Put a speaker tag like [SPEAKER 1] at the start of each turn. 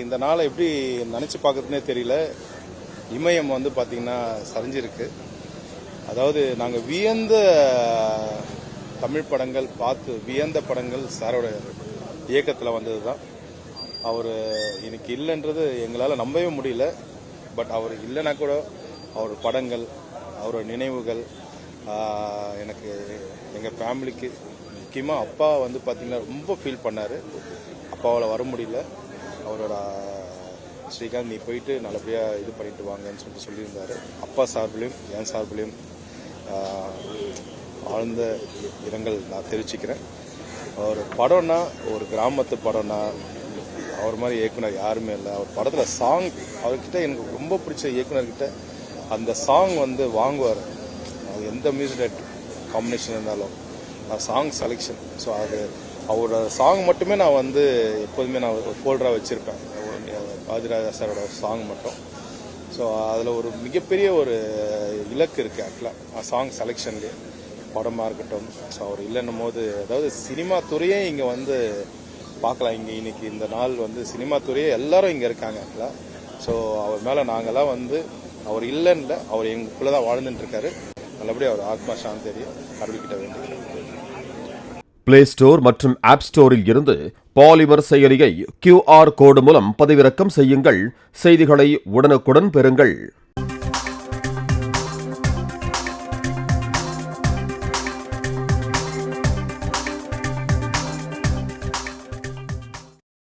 [SPEAKER 1] இந்த நாளை எப்படி நினச்சி பார்க்கறதுனே தெரியல. இமயம் வந்து பார்த்திங்கன்னா சரிஞ்சிருக்கு. அதாவது நாங்கள் வியந்த தமிழ் படங்கள் பார்த்து வியந்த படங்கள் சாரோட இயக்கத்தில் வந்தது தான். அவர் இன்னைக்கு இல்லைன்றது எங்களால் நம்பவே முடியல. பட் அவர் இல்லைன்னா கூட அவர் படங்கள், அவரோட நினைவுகள் எனக்கு எங்கள் ஃபேமிலிக்கு முக்கியமாக அப்பா வந்து பார்த்திங்கன்னா ரொம்ப ஃபீல் பண்ணார். அப்பாவால் வர முடியல. அவரோட ஸ்ரீகாந்த் நீ போயிட்டு நல்லபடியாக இது பண்ணிட்டு வாங்கன்னு சொல்லியிருந்தார். அப்பா சார்பிலையும் என் சார்பிலையும் ஆழ்ந்த இரங்கல் நான் தெரிவிச்சுக்கிறேன். ஒரு படம்னா, ஒரு கிராமத்து படம்னா அவர் மாதிரி இயக்குனர் யாருமே இல்லை. அவர் படத்தில் சாங், அவர்கிட்ட எனக்கு ரொம்ப பிடிச்ச இயக்குனர்கிட்ட அந்த சாங் வந்து வாங்குவார். அது எந்த மியூசிக் காம்பினேஷன் இருந்தாலும் சாங் செலெக்ஷன். ஸோ அது அவரோட சாங் மட்டுமே நான் வந்து எப்போதுமே நான் ஒரு ஃபோல்டராக வச்சுருப்பேன். பாதிராஜா சாரோட சாங் மட்டும். ஸோ அதில் ஒரு மிகப்பெரிய ஒரு இலக்கு இருக்குது ஆக்சுவலாக சாங் செலெக்ஷன்லேயே படமாக இருக்கட்டும். ஸோ அவர் இல்லைன்னும் போது, அதாவது சினிமா துறையே இங்கே வந்து பார்க்கலாம். இங்கே இன்னைக்கு இந்த நாள் வந்து சினிமா துறையே எல்லாரும் இங்கே இருக்காங்க ஆக்சுவலாக. ஸோ அவர் மேலே நாங்கள்லாம் வந்து அவர் இல்லைன்னு, அவர் எங்களுக்குள்ளே தான் வாழ்ந்துட்டு இருக்காரு. நல்லபடியாக அவர் ஆத்மா சாந்தி கடவுள்கிட்ட வேண்டிய.
[SPEAKER 2] பிளே ஸ்டோர் மற்றும் ஆப் ஸ்டோரில் இருந்து பாலிமர் செயலியை QR கோடு மூலம் பதிவிறக்கம் செய்யுங்கள். செய்திகளை உடனுக்குடன் பெறுங்கள்.